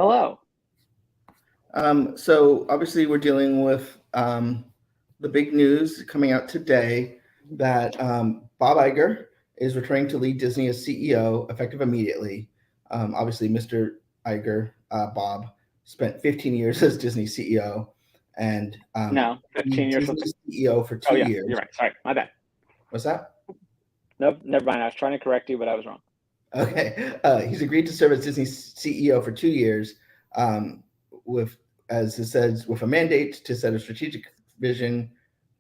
Hello. So obviously we're dealing with the big news coming out today that Bob Iger is returning to lead Disney as CEO effective immediately. Obviously, Mr. Iger, Bob, spent 15 years as Disney CEO, and No, 15 years. Disney CEO for Oh, 2 yeah, years. you're right. Sorry, my bad. What's that? Nope, never mind. I was trying to correct you, but I was wrong. Okay, he's agreed to serve as Disney's CEO for 2 years, with, as it says, with a mandate to set a strategic vision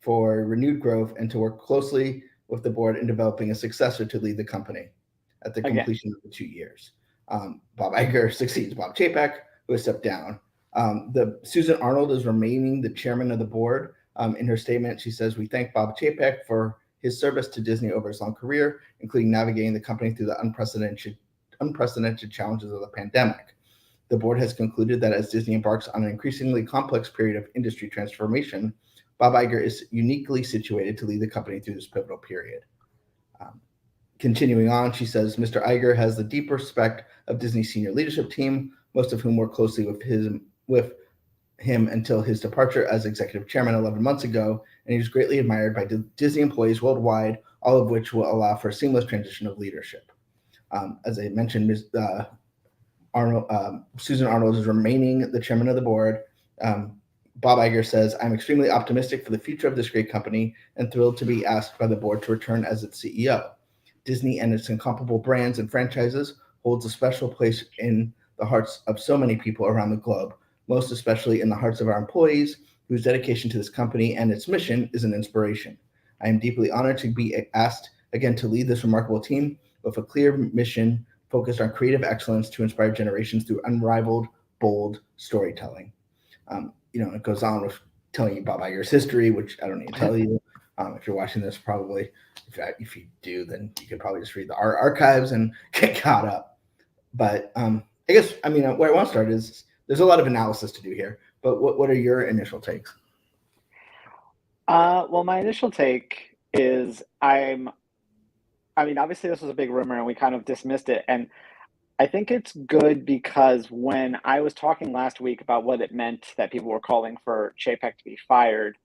for renewed growth and to work closely with the board in developing a successor to lead the company at the Again. completion of the 2 years. Bob Iger succeeds Bob Chapek, who has stepped down. Susan Arnold is remaining the chairman of the board. In her statement, she says, "We thank Bob Chapek for his service to Disney over his long career, including navigating the company through the unprecedented challenges of the pandemic. The board has concluded that as Disney embarks on an increasingly complex period of industry transformation, Bob Iger is uniquely situated to lead the company through this pivotal period." Continuing on, she says, "Mr. Iger has the deep respect of Disney's senior leadership team, most of whom worked closely with him until his departure as executive chairman 11 months ago, and he was greatly admired by Disney employees worldwide, all of which will allow for a seamless transition of leadership." As I mentioned, Susan Arnold is remaining the chairman of the board. Bob Iger says, "I'm extremely optimistic for the future of this great company and thrilled to be asked by the board to return as its CEO. Disney and its incomparable brands and franchises holds a special place in the hearts of so many people around the globe, most especially in the hearts of our employees, whose dedication to this company and its mission is an inspiration. I am deeply honored to be asked again to lead this remarkable team with a clear mission focused on creative excellence to inspire generations through unrivaled, bold storytelling." It goes on with telling you Bob Iger's history, which I don't need to tell you. If you're watching this, probably, if you do, then you can probably just read the archives and get caught up. But I guess, where I want to start is there's a lot of analysis to do here, but what are your initial takes? Well, my initial take is obviously this was a big rumor and we kind of dismissed it. And I think it's good because when I was talking last week about what it meant that people were calling for Chapek to be fired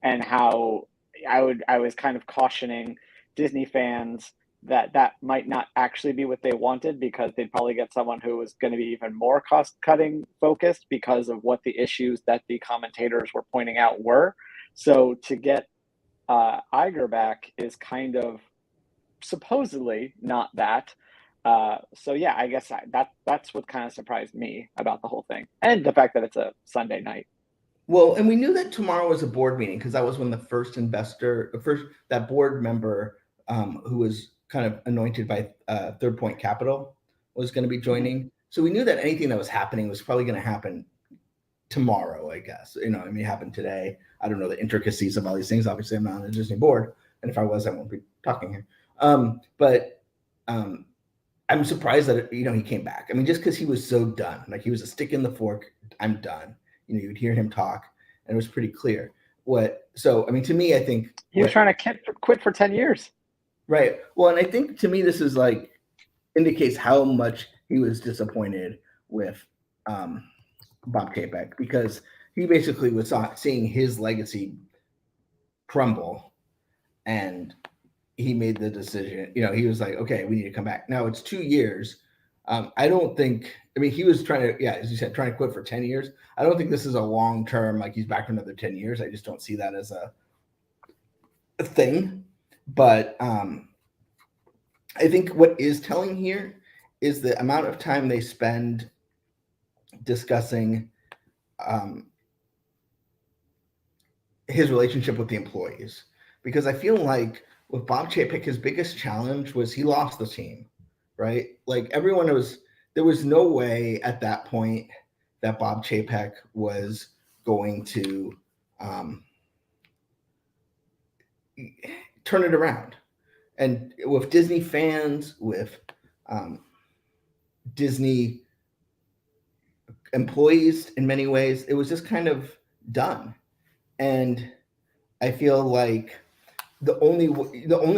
and how I was kind of cautioning Disney fans that might not actually be what they wanted because they'd probably get someone who was going to be even more cost-cutting focused because of what the issues that the commentators were pointing out were. So to get Iger back is kind of supposedly not that. So yeah, I guess that's what kind of surprised me about the whole thing, and the fact that it's a Sunday night. Well, and we knew that tomorrow was a board meeting because that was when that board member who was kind of anointed by Third Point Capital was going to be joining. Mm-hmm. So we knew that anything that was happening was probably going to happen tomorrow, I guess. It happened today. I don't know the intricacies of all these things. Obviously, I'm not on the Disney board, and if I was, I won't be talking here. But I'm surprised that he came back. Just because he was so done, like he was a stick in the fork. I'm done. You'd hear him talk, and it was pretty clear. To me, I think he was trying to quit for 10 years. Right. Well, and I think to me, this is indicates how much he was disappointed with Bob Chapek, because he basically was seeing his legacy crumble, and he made the decision. He was like, okay, we need to come back. Now it's 2 years. I don't think. He was trying to, as you said, trying to quit for 10 years. I don't think this is a long term. Like he's back for another 10 years. I just don't see that as a thing. But I think what is telling here is the amount of time they spend discussing his relationship with the employees. Because I feel like with Bob Chapek, his biggest challenge was he lost the team, right? Like there was no way at that point that Bob Chapek was going to turn it around. And with Disney fans, with Disney employees, in many ways, it was just kind of done. And I feel like the only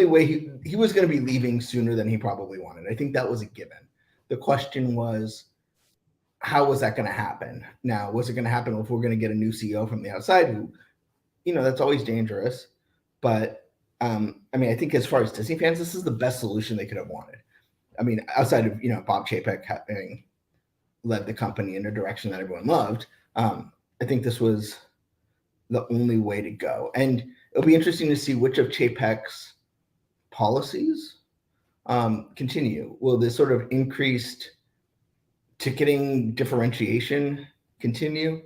way he was going to be leaving sooner than he probably wanted. I think that was a given. The question was, how was that going to happen? Now, was it going to happen if we're going to get a new CEO from the outside who, that's always dangerous. But I mean, I think as far as Disney fans, this is the best solution they could have wanted. I mean, outside of, Bob Chapek having led the company in a direction that everyone loved, I think this was the only way to go. And it'll be interesting to see which of Chapek's policies continue. Will this sort of increased ticketing differentiation continue?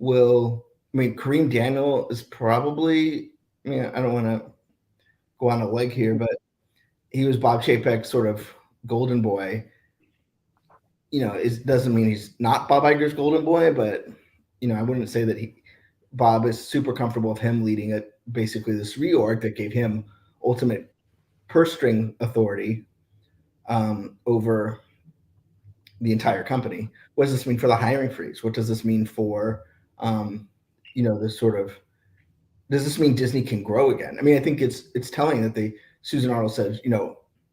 Kareem Daniel is probably, I don't want to go on a leg here, but he was Bob Chapek's sort of golden boy. It doesn't mean he's not Bob Iger's golden boy, but, I wouldn't say that Bob is super comfortable with him leading it, basically this reorg that gave him ultimate purse string authority over the entire company. What does this mean for the hiring freeze? What does this mean for, this sort of, does this mean Disney can grow again? I mean, I think it's telling that Susan Arnold says,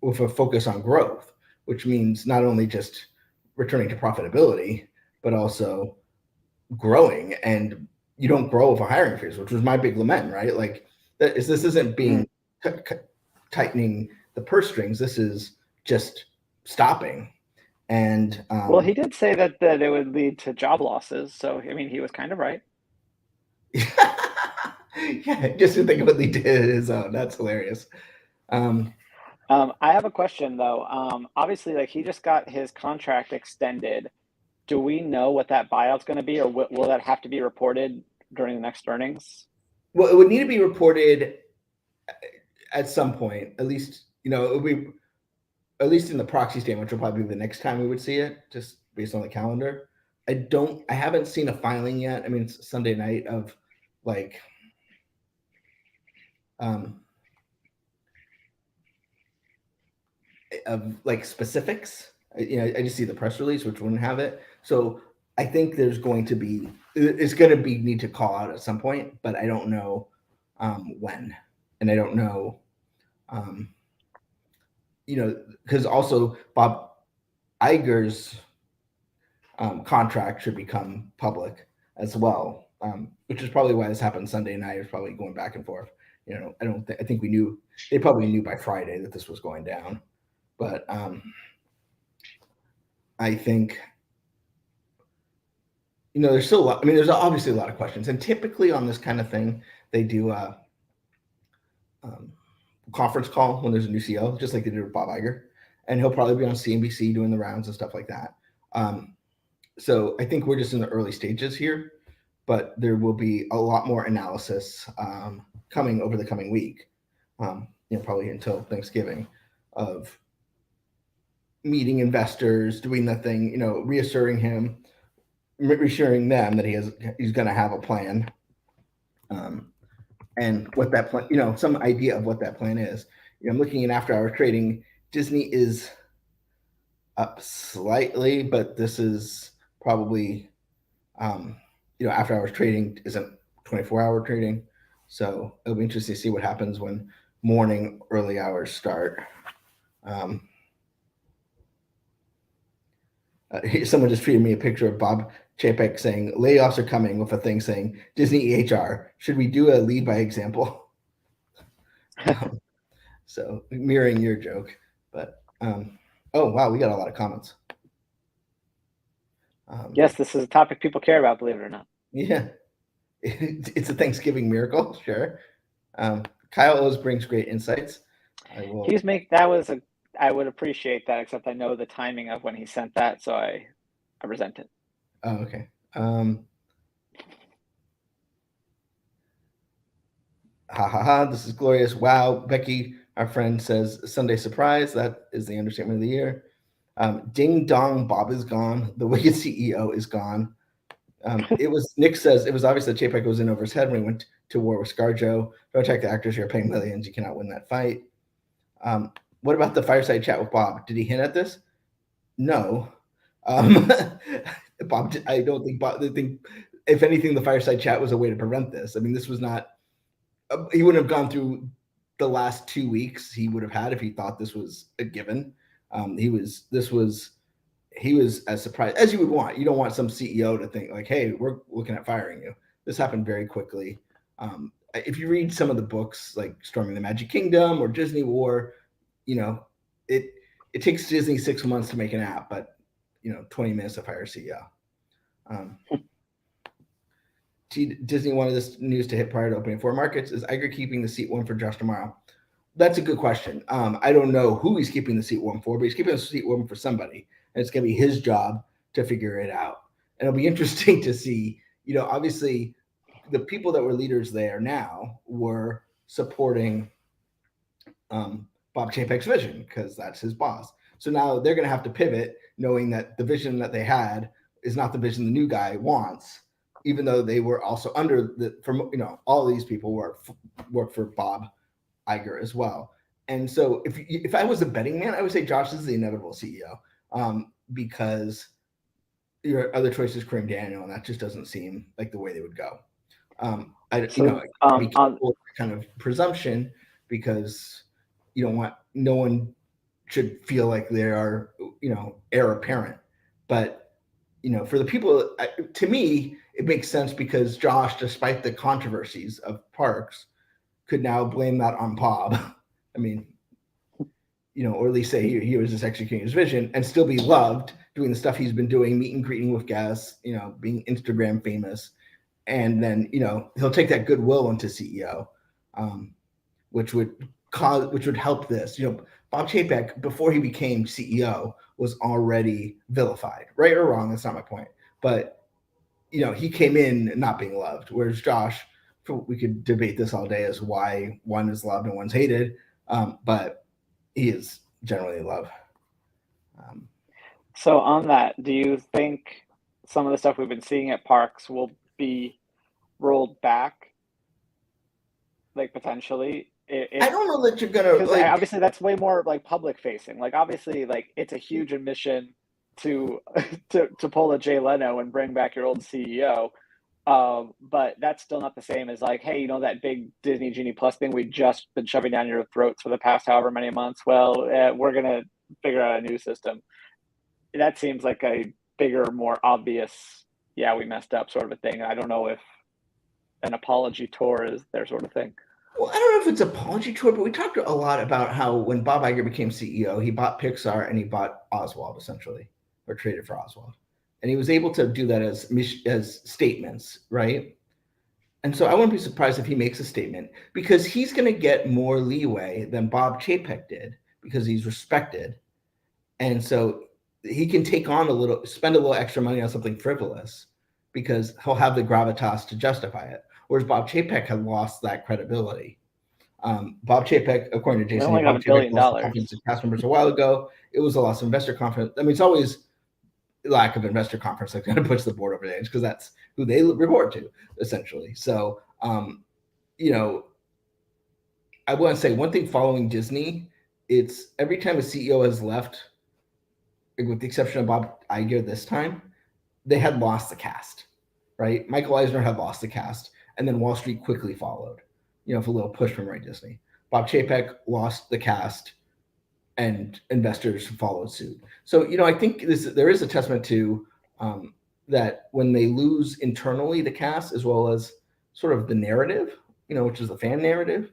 with a focus on growth, which means not only just returning to profitability, but also growing. And you don't grow with a hiring freeze, which was my big lament, right? Like this isn't being tightening the purse strings. This is just stopping. And well, he did say that it would lead to job losses. So, I mean, he was kind of right. Yeah, just to think of what he did his own. That's hilarious. I have a question though. Obviously, like he just got his contract extended. Do we know what that buyout's going to be, or will that have to be reported during the next earnings? Well, it would need to be reported at some point. At least, it would be at least in the proxy statement, which will probably be the next time we would see it, just based on the calendar. I haven't seen a filing yet. I mean, it's Sunday night of like, specifics. I just see the press release, which wouldn't have it. So I think it's going to need to call out at some point, but I don't know when, and I don't know, because also Bob Iger's contract should become public as well, which is probably why this happened Sunday night. It's probably going back and forth. I think they probably knew by Friday that this was going down, but I think, there's still a lot. I mean, there's obviously a lot of questions, and typically on this kind of thing, they do a conference call when there's a new CEO, just like they did with Bob Iger, and he'll probably be on CNBC doing the rounds and stuff like that. So I think we're just in the early stages here, but there will be a lot more analysis coming over the coming week, probably until Thanksgiving, of meeting investors, doing the thing, reassuring them that he's going to have a plan, and what that plan, some idea of what that plan is. I'm looking at after-hours trading. Disney is up slightly, but this is probably, after-hours trading isn't 24-hour trading. So it'll be interesting to see what happens when morning early hours start. Someone just tweeted me a picture of Bob Chapek saying layoffs are coming, with a thing saying Disney HR, should we do a lead by example? So mirroring your joke, but oh wow, we got a lot of comments. Yes, this is a topic people care about, believe it or not. Yeah, it's a Thanksgiving miracle, sure. Kyle always brings great insights. I would appreciate that, except I know the timing of when he sent that, so I resent it. Oh, okay. This is glorious. Wow. Becky, our friend, says Sunday surprise. That is the understatement of the year. Ding dong, Bob is gone. The wicked CEO is gone. Nick says it was obvious that Chapek was in over his head when he went to war with ScarJo. Don't attack the actors here, paying millions. You cannot win that fight. What about the fireside chat with Bob? Did he hint at this? No. Bob, I don't think Bob. I think, if anything, the fireside chat was a way to prevent this. I mean, this was not. He wouldn't have gone through the last 2 weeks he would have had if he thought this was a given. This was he was as surprised as you would want. You don't want some CEO to think like, "Hey, we're looking at firing you." This happened very quickly. If you read some of the books like Storming the Magic Kingdom or Disney War, it takes Disney 6 months to make an app, but 20 minutes to fire a CEO. Disney wanted this news to hit prior to opening 4 markets. Is Iger keeping the seat warm for Josh tomorrow? That's a good question. I don't know who he's keeping the seat warm for, but he's keeping the seat warm for somebody, and it's going to be his job to figure it out. And it'll be interesting to see. Obviously, the people that were leaders there now were supporting Bob Chapek's vision because that's his boss. So now they're going to have to pivot, knowing that the vision that they had is not the vision the new guy wants, even though they were also under all these people work for Bob Iger as well. And so if I was a betting man, I would say Josh is the inevitable CEO because your other choice is Kareem Daniel, and that just doesn't seem like the way they would go. Kind of presumption because you don't want no one should feel like they are heir apparent, but for the people, to me it makes sense because Josh, despite the controversies of parks, could now blame that on Bob. I mean, or at least say he was just executing his vision and still be loved doing the stuff he's been doing, meet and greeting with guests, being Instagram famous. And then, he'll take that goodwill into CEO, which would help this. Bob Chapek, before he became CEO, was already vilified, right or wrong. That's not my point. But, he came in not being loved, whereas Josh, we could debate this all day as why one is loved and one's hated, but he is generally loved. So on that, do you think some of the stuff we've been seeing at parks will be rolled back, like potentially? I don't know that you're gonna obviously that's way more like public facing. Like obviously, like it's a huge admission to pull a Jay Leno and bring back your old CEO. But that's still not the same as like, hey, that big Disney Genie Plus thing we just been shoving down your throats for the past however many months. Well, we're gonna figure out a new system. That seems like a bigger, more obvious, yeah, we messed up sort of a thing. I don't know if an apology tour is their sort of thing. Well, I don't know if it's apology tour, but we talked a lot about how when Bob Iger became CEO, he bought Pixar and he bought Oswald essentially, or traded for Oswald. And he was able to do that as statements, right? And so I wouldn't be surprised if he makes a statement because he's going to get more leeway than Bob Chapek did because he's respected. And so he can spend a little extra money on something frivolous because he'll have the gravitas to justify it. Whereas Bob Chapek had lost that credibility. Bob Chapek, according to Jason, only got $1 billion. Cast members a while ago. It was a loss of investor confidence. I mean, it's always lack of investor confidence that's going to push the board over the edge because that's who they report to, essentially. So, I want to say one thing following Disney, it's every time a CEO has left, with the exception of Bob Iger this time, they had lost the cast, right? Michael Eisner had lost the cast, and then Wall Street quickly followed, with a little push from Ray Disney. Bob Chapek lost the cast, and investors followed suit. So, I think there is a testament to that when they lose internally the cast as well as sort of the narrative, which is the fan narrative,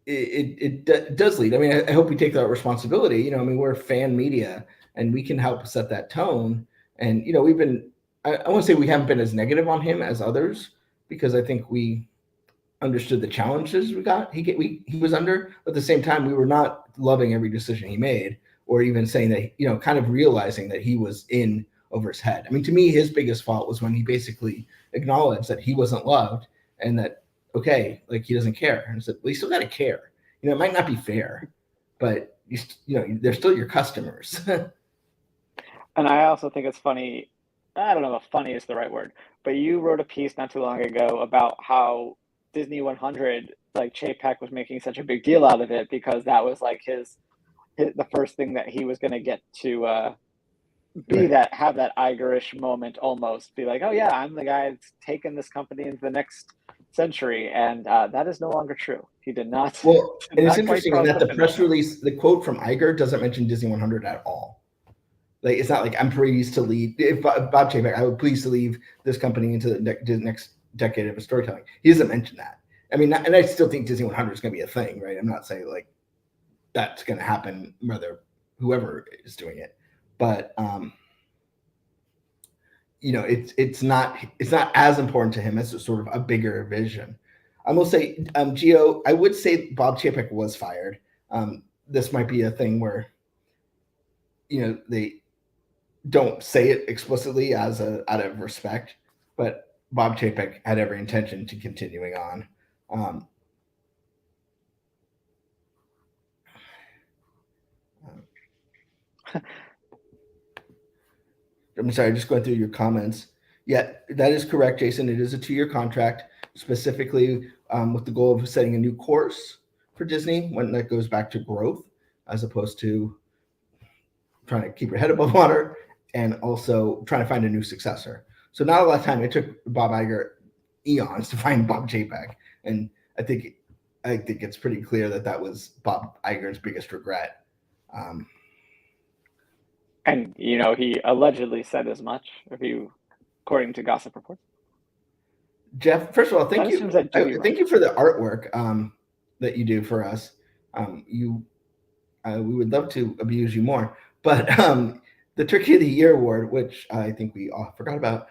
it does lead. I mean, I hope we take that responsibility. We're fan media and we can help set that tone. And, we've been, I want to say we haven't been as negative on him as others because I think we understood the challenges he was under, but at the same time, we were not loving every decision he made or even saying that, kind of realizing that he was in over his head. I mean, to me, his biggest fault was when he basically acknowledged that he wasn't loved and that, okay, like he doesn't care. And I said, well, you still got to care. It might not be fair, but they're still your customers. And I also think it's funny. I don't know if funny is the right word, but you wrote a piece not too long ago about how Disney 100, like Chapek was making such a big deal out of it because that was like the first thing that he was going to get to have that Igerish moment almost be like, oh yeah, I'm the guy that's taken this company into the next century. And that is no longer true. He did not. Well, and it's interesting that the press release, the quote from Iger doesn't mention Disney 100 at all. Like, it's not like I'm pleased to leave. If Bob Chapek, I would pleased to leave this company into the next decade of storytelling. He doesn't mention that. I mean, and I still think Disney 100 is going to be a thing, right? I'm not saying like that's going to happen, whether whoever is doing it, but it's not as important to him as sort of a bigger vision. I will say, Gio, I would say Bob Chapek was fired. This might be a thing where, they don't say it explicitly out of respect, but Bob Chapek had every intention to continuing on. I'm sorry, just going through your comments. Yeah, that is correct, Jason. It is a 2-year contract, specifically with the goal of setting a new course for Disney when that goes back to growth, as opposed to trying to keep your head above water and also trying to find a new successor. So not a lot of time. It took Bob Iger eons to find Bob Chapek, and I think it's pretty clear that was Bob Iger's biggest regret. And he allegedly said as much, according to gossip reports. Jeff, first of all, thank you. Thank you for the artwork that you do for us. We would love to abuse you more, but the Turkey of the Year award, which I think we all forgot about.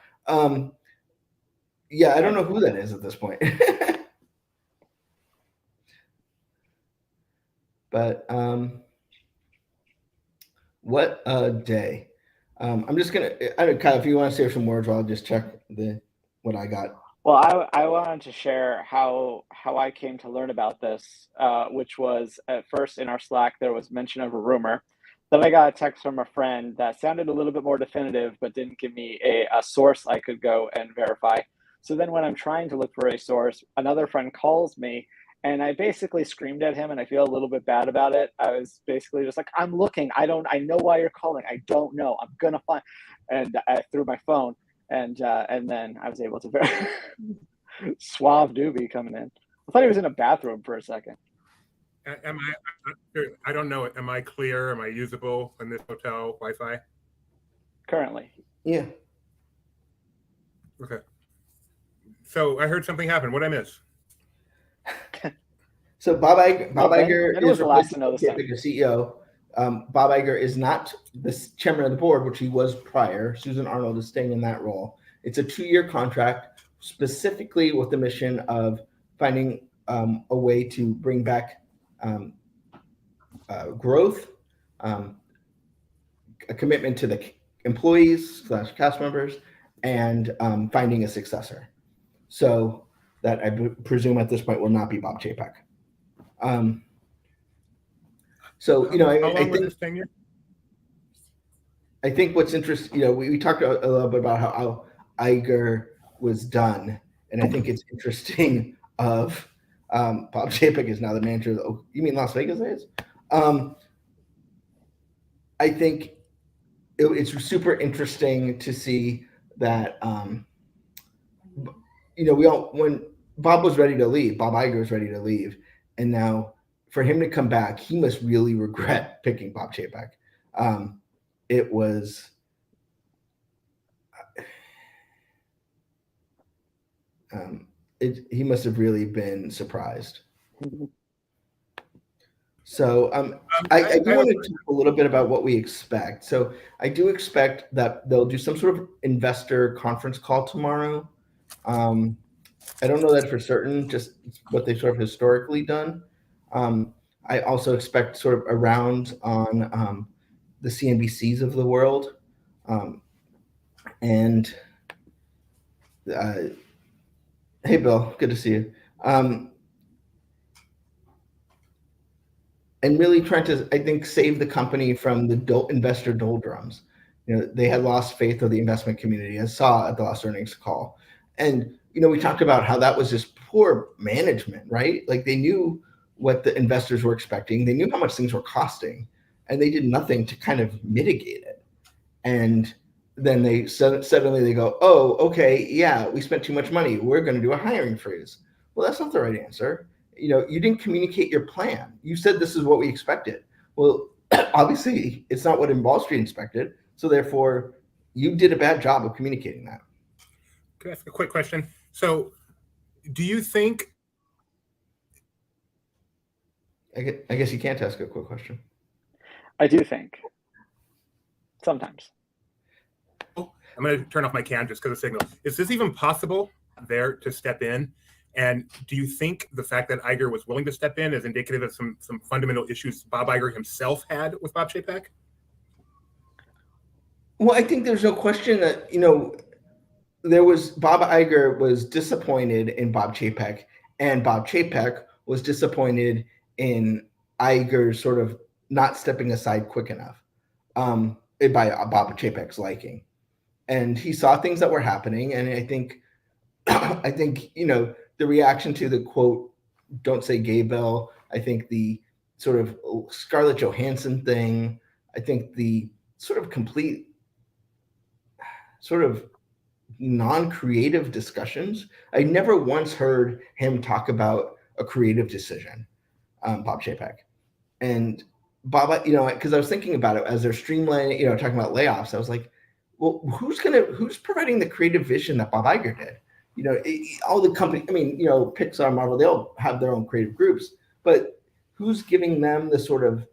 Yeah, I don't know who that is at this point. But what a day. I'm just gonna, Kyle, if you want to say some words, I'll just check what I got. Well, I wanted to share how I came to learn about this, which was at first in our Slack, there was mention of a rumor. Then I got a text from a friend that sounded a little bit more definitive, but didn't give me a source I could go and verify. So then when I'm trying to look for a source, another friend calls me, and I basically screamed at him, and I feel a little bit bad about it. I was basically just like, I'm looking. I know why you're calling. I don't know. I'm going to find. And I threw my phone, and then I was able to suave doobie coming in. I thought he was in a bathroom for a second. I don't know. Am I clear? Am I usable in this hotel Wi-Fi? Currently. Yeah. Okay. So I heard something happen. What did I miss? So Bob Iger is the last to know the CEO. Bob Iger is not the chairman of the board, which he was prior. Susan Arnold is staying in that role. It's a 2-year contract, specifically with the mission of finding a way to bring back growth, a commitment to the employees / cast members, and finding a successor. So that I presume at this point will not be Bob Chapek. I think what's interesting, we talked a little bit about how Iger was done, and I think it's interesting of Bob Chapek is now the manager. You mean Las Vegas is? I think it's super interesting to see that when Bob was ready to leave, Bob Iger was ready to leave, and now for him to come back, he must really regret picking Bob Chapek. It was he must have really been surprised. So I do want to talk a little bit about what we expect. So I do expect that they'll do some sort of investor conference call tomorrow. I don't know that for certain, just what they've sort of historically done. I also expect sort of a round on the CNBCs of the world. And hey, Bill, good to see you. And really trying to, I think, save the company from the investor doldrums. They had lost faith of the investment community, as saw at the last earnings call. And, we talked about how that was just poor management, right? Like they knew what the investors were expecting. They knew how much things were costing, and they did nothing to kind of mitigate it. And then they suddenly they go, oh, okay, yeah, we spent too much money. We're going to do a hiring freeze. Well, that's not the right answer. You didn't communicate your plan. You said this is what we expected. Well, obviously, it's not what Wall Street expected. So therefore, you did a bad job of communicating that. Can I ask a quick question? So do you think... I guess you can't ask a quick question. I do think. Sometimes. I'm going to turn off my cam just because of signal. Is this even possible there to step in? And do you think the fact that Iger was willing to step in is indicative of some fundamental issues Bob Iger himself had with Bob Chapek? Well, I think there's no question that, Bob Iger was disappointed in Bob Chapek, and Bob Chapek was disappointed in Iger sort of not stepping aside quick enough by Bob Chapek's liking. And he saw things that were happening, and I think the reaction to the quote, "Don't say gay Bell," I think the sort of Scarlett Johansson thing, I think the sort of complete sort of non-creative discussions. I never once heard him talk about a creative decision, Bob Chapek. And Bob, because I was thinking about it as they're streamlining, talking about layoffs, I was like, well, who's providing the creative vision that Bob Iger did? All the company, Pixar, Marvel, they all have their own creative groups, but who's giving them the sort of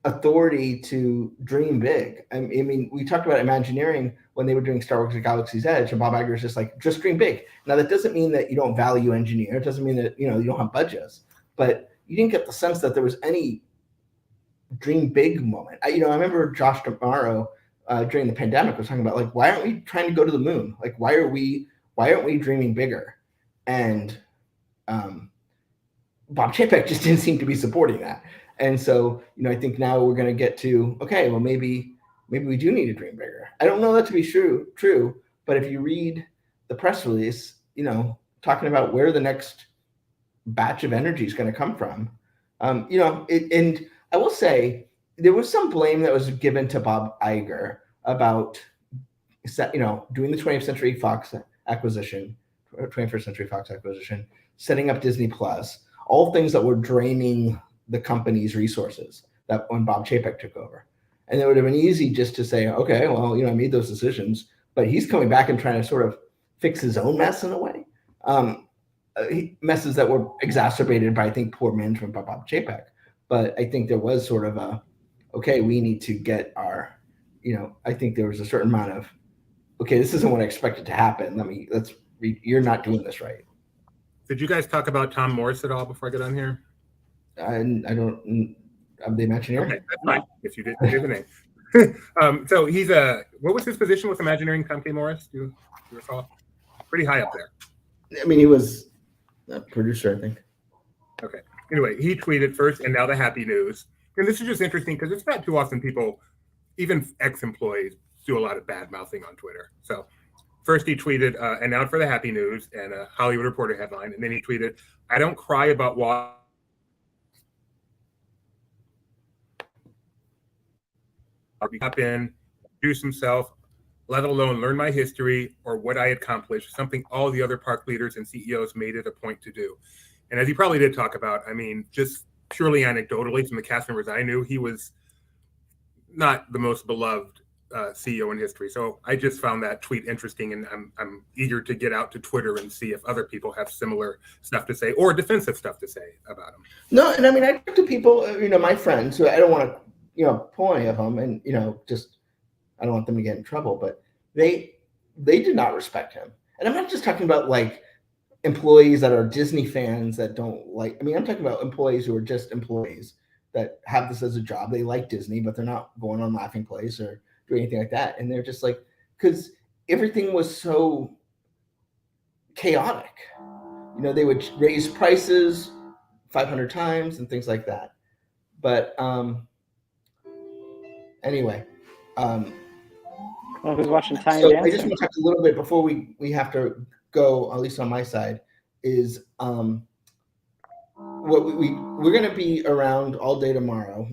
authority to dream big? I mean, we talked about Imagineering when they were doing Star Wars: Galaxy's Edge, and Bob Iger is just like, just dream big. Now, that doesn't mean that you don't value engineer. It doesn't mean that, you don't have budgets, but you didn't get the sense that there was any dream big moment. I remember Josh Tomorrow during the pandemic was talking about, like, why aren't we trying to go to the moon? Like, why aren't we dreaming bigger? And Bob Chapek just didn't seem to be supporting that. And so, I think now we're going to get to, okay, well, maybe we do need to dream bigger. I don't know that to be true, but if you read the press release, talking about where the next batch of energy is going to come from, and I will say there was some blame that was given to Bob Iger about, doing the 20th Century Fox acquisition, 21st Century Fox acquisition, setting up Disney Plus, all things that were draining the company's resources that when Bob Chapek took over. And it would have been easy just to say, okay, well, I made those decisions, but he's coming back and trying to sort of fix his own mess in a way. Messes that were exacerbated by, I think, poor management by Bob Chapek. But I think there was sort of okay, we need to get our, I think there was a certain amount of, okay, this isn't what I expected to happen. You're not doing this right. Did you guys talk about Tom Morris at all before I get on here? I don't. I'm the Imagineering. Okay, that's fine. If you didn't give a name. So he's what was his position with Imagineering, Tom K. Morris? Do you recall? Pretty high up there. I mean, he was a producer, I think. Okay. Anyway, he tweeted first, and now the happy news. And this is just interesting because it's not too often people, even ex-employees, do a lot of bad mouthing on Twitter. So first he tweeted, and now for the happy news, and a Hollywood Reporter headline. And then he tweeted, I don't cry about why up in, introduce himself, let alone learn my history or what I accomplished, something all the other park leaders and CEOs made it a point to do. And as he probably did talk about, I mean, just purely anecdotally from the cast members I knew, he was not the most beloved CEO in history. So I just found that tweet interesting, and I'm eager to get out to Twitter and see if other people have similar stuff to say or defensive stuff to say about him. No, and I mean, I talk to people, my friends who I don't want to, pull any of them, and just I don't want them to get in trouble, but they did not respect him. And I'm not just talking about like employees that are Disney fans that don't like. I mean, I'm talking about employees who are just employees that have this as a job. They like Disney, but they're not going on Laughing Place or doing anything like that. And they're just like, because everything was so chaotic. They would raise prices 500 times and things like that. But anyway. Well, who's watching Tiny So Dancing? I just want to talk a little bit before we have to go, at least on my side, is what we're going to be around all day tomorrow,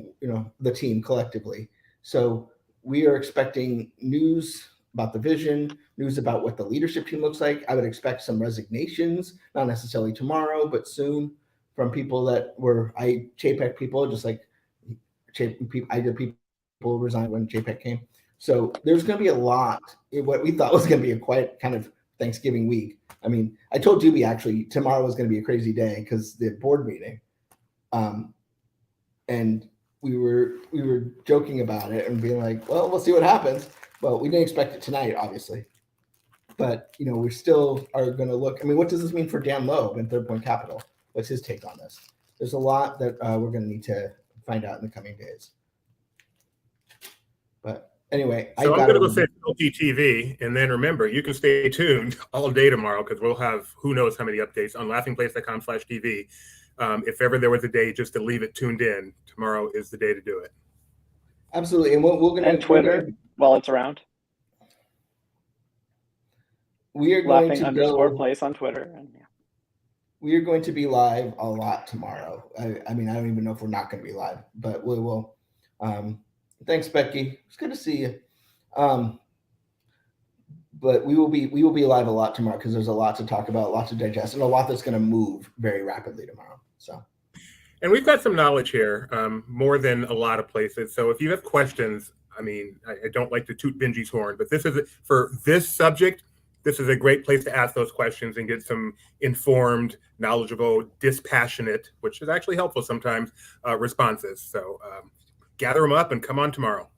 the team collectively. So we are expecting news about the vision, news about what the leadership team looks like. I would expect some resignations, not necessarily tomorrow, but soon, from people that were Chapek people, just like Iger people resigned when Chapek came. So there's going to be a lot in what we thought was going to be a quiet kind of Thanksgiving week. I mean, I told Doobie actually tomorrow was going to be a crazy day because the board meeting, and we were joking about it and being like, well, we'll see what happens. Well, we didn't expect it tonight, obviously, but we still are going to look. I mean, what does this mean for Dan Loeb and Third Point Capital? What's his take on this? There's a lot that we're going to need to find out in the coming days. But anyway, so I'm going to go say LTTV, and then remember, you can stay tuned all day tomorrow because we'll have who knows how many updates on laughingplace.com/TV. If ever there was a day just to leave it tuned in, tomorrow is the day to do it. Absolutely, and we're going to and Twitter while it's around. We are going to _place on Twitter. And, yeah. We are going to be live a lot tomorrow. I mean, I don't even know if we're not going to be live, but we will. Thanks, Becky. It's good to see you. But we will be live a lot tomorrow because there's a lot to talk about, a lot to digest, and a lot that's going to move very rapidly tomorrow. So, and we've got some knowledge here, more than a lot of places. So if you have questions, I mean, I don't like to toot Benji's horn, but for this subject, this is a great place to ask those questions and get some informed, knowledgeable, dispassionate, which is actually helpful sometimes, responses. So gather them up and come on tomorrow.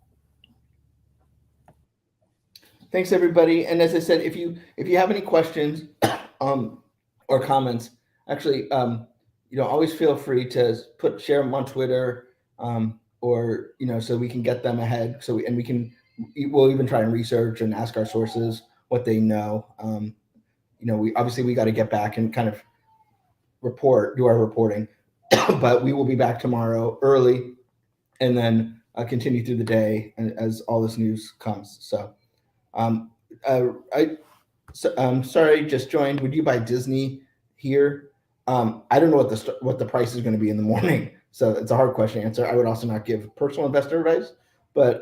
Thanks, everybody. And as I said, if you have any questions or comments, actually, always feel free to share them on Twitter, or so we can get them ahead. We'll even try and research and ask our sources what they know. We got to get back and kind of do our reporting, but we will be back tomorrow early, and then continue through the day as all this news comes. So. I'm sorry, just joined. Would you buy Disney here? I don't know what the price is going to be in the morning, so it's a hard question to answer. I would also not give personal investor advice, but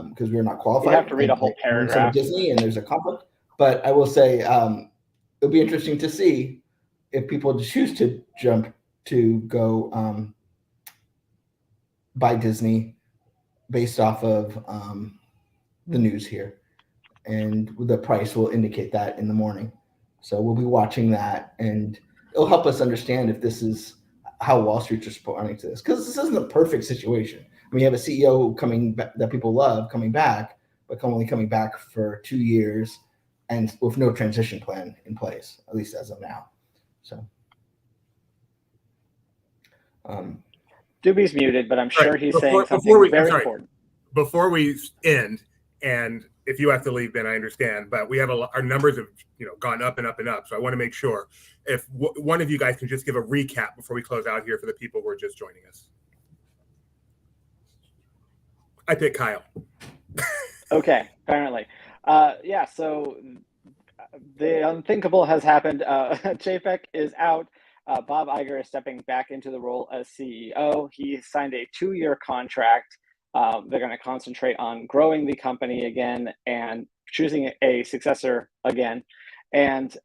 because we're not qualified. You have to read a whole paragraph. Of Disney, and there's a conflict. But I will say it'll be interesting to see if people choose to jump to go buy Disney based off of the news here, and the price will indicate that in the morning. So we'll be watching that, and it'll help us understand if this is how Wall Street's responding to this, because this isn't a perfect situation. I mean, you have a CEO that people love coming back, but only coming back for 2 years and with no transition plan in place, at least as of now. So Doobie's muted, but I'm sure he's saying something very important. Before we end, and if you have to leave, Ben, I understand, but we have our numbers have gone up and up and up. So I want to make sure if one of you guys can just give a recap before we close out here for the people who are just joining us. I pick Kyle. Okay, apparently. So the unthinkable has happened. Chapek is out. Bob Iger is stepping back into the role as CEO. He signed a 2-year contract. They're going to concentrate on growing the company again and choosing a successor again. And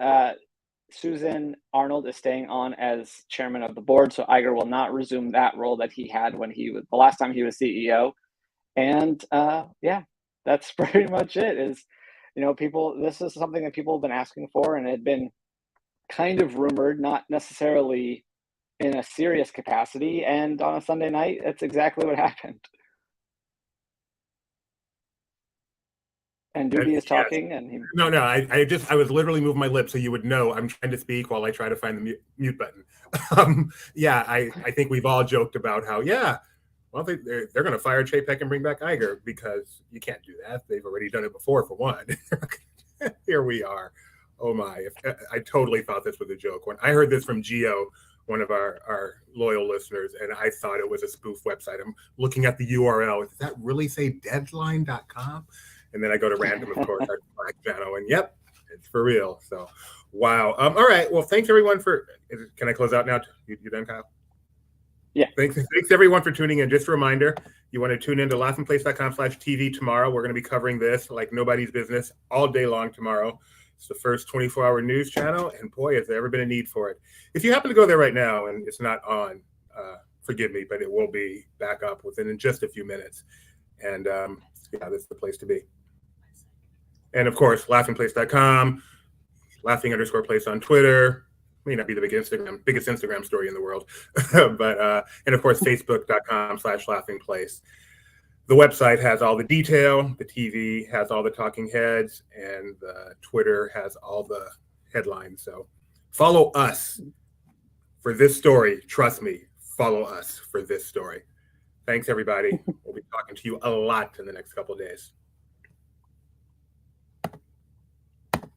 Susan Arnold is staying on as chairman of the board. So Iger will not resume that role that he had when the last time he was CEO. And that's pretty much it. This is something that people have been asking for, and it had been kind of rumored, not necessarily in a serious capacity. And on a Sunday night, that's exactly what happened. And Doobie is talking, and he... No, I was literally moving my lips so you would know I'm trying to speak while I try to find the mute button. I think we've all joked about how, they're going to fire Chapek and bring back Iger, because you can't do that. They've already done it before, for one. Here we are. Oh my! I totally thought this was a joke when I heard this from Gio, one of our loyal listeners, and I thought it was a spoof website. I'm looking at the URL. Does that really say deadline.com? And then I go to random, of course, our Slack channel, and yep, it's for real. So, wow. All right. Well, thanks everyone can I close out now? You done, Kyle? Yeah. Thanks everyone for tuning in. Just a reminder, you want to tune into laughingplace.com/TV tomorrow. We're going to be covering this like nobody's business all day long tomorrow. It's the first 24-hour news channel, and boy, has there ever been a need for it. If you happen to go there right now and it's not on, forgive me, but it will be back up within just a few minutes. And Yeah, that's the place to be. And of course, laughingplace.com, laughing_place on Twitter. May not be the biggest Instagram story in the world, but and of course, facebook.com/laughingplace. The website has all the detail, the TV has all the talking heads, and the Twitter has all the headlines. So follow us for this story. Trust me, follow us for this story. Thanks, everybody. We'll be talking to you a lot in the next couple of days.